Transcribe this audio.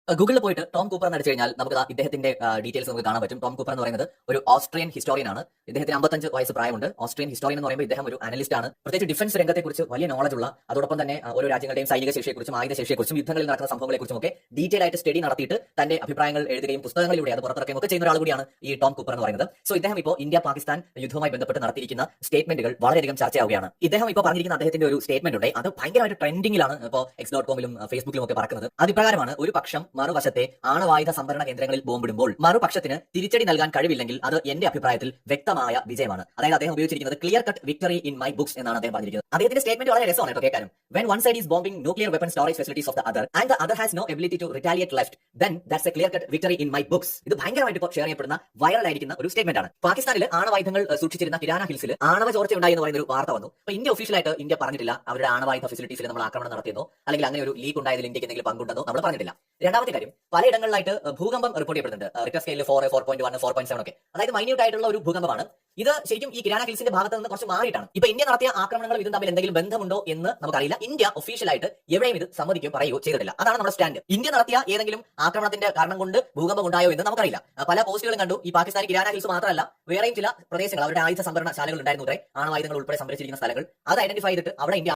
ഗൂഗിളിൽ പോയിട്ട് Tom Cooper എന്ന് അടിച്ചു കഴിഞ്ഞാൽ നമുക്ക് ഇദ്ദേഹത്തിന്റെ ഡീറ്റെയിൽസ് നമുക്ക് കാണാൻ പറ്റും. ടോം കൂപ്പർ എന്ന് പറയുന്നത് ഒരു ഓസ്ട്രിയൻ ഹിസ്റ്റോറിയൻ ആണ്. ഇദ്ദേഹത്തിന് 55 വയസ്സ് പ്രായമുണ്ട്. ഓസ്ട്രിയൻ ഹിസ്റ്റോറിയൻ എന്ന് പറയുമ്പോൾ ഇദ്ദേഹം ഒരു അനലിസ്റ്റ് ആണ്. പ്രത്യേകിച്ച് ഡിഫൻസ് രംഗത്തെക്കുറിച്ച് വലിയ നോളജ് ഉള്ള, അതോടൊപ്പം തന്നെ ഓരോ രാജ്യങ്ങളുടെയും സൈനിക ശേഷിയെക്കുറിച്ചും ആയുധ ശേഷിയെക്കുറിച്ചും യുദ്ധങ്ങളിൽ നടക്കുന്ന സംഭവങ്ങളെക്കുറിച്ചും ഒക്കെ ഡീറ്റെയിൽ ആയിട്ട് സ്റ്റഡി നടത്തിയിട്ട് തന്റെ അഭിപ്രായങ്ങൾ എഴുതുകയും പുസ്തകങ്ങളിലൂടെ അത് പുറത്തിറക്കുകയും ഒക്കെ ചെയ്യുന്ന ഒരാൾ കൂടിയാണ് ഈ ടോം കൂപ്പർ എന്ന് പറയുന്നത്. സോ ഇദ്ദേഹം ഇപ്പോൾ ഇന്ത്യ പാകിസ്ഥാൻ യുദ്ധവുമായി ബന്ധപ്പെട്ട് നടത്തിയിരിക്കുന്ന സ്റ്റേറ്റ്മെന്റുകൾ വളരെയധികം ചർച്ചയാവുകയാണ്. ഇദ്ദേഹം ഇപ്പോൾ പറഞ്ഞിരിക്കുന്ന അദ്ദേഹത്തിന്റെ ഒരു സ്റ്റേറ്റ്മെന്റ് ഉണ്ട്, അത് ഭയങ്കരമായിട്ട് ട്രെൻഡിങ്ങിലാണ് ഇപ്പോൾ x.com-ലും ഫേസ്ബുക്കിലും ഒക്കെ പറക്കുന്നത്. അത് ഇപ്രകാരമാണ്: ഒരു പക്ഷം മറുവശത്തെ ആണവായുധ സംഭരണ കേന്ദ്രങ്ങളിൽ ബോംബിടുമ്പോൾ മറുപക്ഷത്തിന് തിരിച്ചടി നൽകാൻ കഴിവില്ലെങ്കിൽ അത് എന്റെ അഭിപ്രായത്തിൽ വ്യക്തമായ വിജയമാണ്. അതായത് അദ്ദേഹം ഉപയോഗിച്ചിരിക്കുന്നത് clear cut victory in my books എന്നാണ് അദ്ദേഹം പറഞ്ഞിരിക്കുന്നത്. അദ്ദേഹത്തിന്റെ സ്റ്റേറ്റ്മെന്റ് വളരെ രസമാണ് കേട്ടോ കേൾക്കാനും. When one side is bombing nuclear weapon storage facilities of the other and the other has no ability to retaliate left, then that's a clear cut victory in my books. ഇത് ഭയങ്കരമായിട്ട് ഇപ്പോൾ share ചെയ്യപ്പെടുന്ന viral ആയിരിക്കുന്ന ഒരു statement ആണ്. പാകിസ്ഥാനിൽ ആണവായുധങ്ങൾ സൂക്ഷിച്ചിരുന്ന കിരാന ഹിൽസിൽ ആണവ ചോർച്ച ഉണ്ടായി എന്ന് പറയുന്ന ഒരു വാർത്ത വന്നു. അപ്പോൾ ഇന്ത്യ ഒഫീഷ്യലായിട്ട് ഇന്ത്യ പറഞ്ഞിട്ടില്ല അവരുടെ ആണവായുധ ഫെസിലിറ്റീസിൽ നമ്മൾ ആക്രമണം നടത്തിയെന്നോ അല്ലെങ്കിൽ അങ്ങനെ ഒരു ലീക്ക് ഉണ്ടായതിൽ ഇന്ത്യക്ക് എന്തെങ്കിലും പങ്കുണ്ടെന്നോ നമ്മൾ പറഞ്ഞിട്ടില്ല. രണ്ടാമത്തെ കാര്യം, പലയിടങ്ങളിലായിട്ട് ഭൂകമ്പം റിപ്പോർട്ട് ചെയ്യപ്പെടുന്നുണ്ട്. റിക്ടർ സ്കെയിലിൽ 4, 4.1, 4.7 ഒക്കെ, അതായത് മൈന്യൂട്ട് ആയിട്ടുള്ള ഒരു ഭൂകമ്പമാണ്. ഇത് ശരിക്കും ഈ കിരാന ഹിൽസിന്റെ ഭാഗത്ത് നിന്ന് കുറച്ച് മാറിയിട്ടാണ്. ഇപ്പൊ ഇന്ത്യ നടത്തിയ ആക്രമണങ്ങളും ഇതും തമ്മിൽ എന്തെങ്കിലും ബന്ധമുണ്ടോ എന്ന് നമുക്കറിയില്ല. ഇന്ത്യ ഒഫീഷ്യലായിട്ട് എവിടെയും ഇത് സമ്മതിക്കുകയോ പറയുകയോ ചെയ്തിട്ടില്ല. അതാണ് നമ്മുടെ സ്റ്റാൻഡ്. ഇന്ത്യ നടത്തിയ ഏതെങ്കിലും ആക്രമണത്തിന്റെ കാരണം കൊണ്ട് ഭൂകമ്പം ഉണ്ടായോ എന്ന് നമുക്കറിയില്ല. പല പോസ്റ്റുകളും കണ്ടു. ഈ പാകിസ്ഥാനി കിരാന ഹിൽസ് മാത്രമല്ല, വേറെയും ചില പ്രദേശങ്ങൾ അവരുടെ ആയുധ സംഭരണ ശാലകൾ ഉണ്ടായിരുന്നു, ആണവായുധങ്ങൾ ഉൾപ്പെടെ സംഭരിച്ചിരിക്കുന്ന സ്ഥലങ്ങൾ. അത് ഐഡന്റിഫൈ ചെയ്തിട്ട് അവിടെ ഇന്ത്യ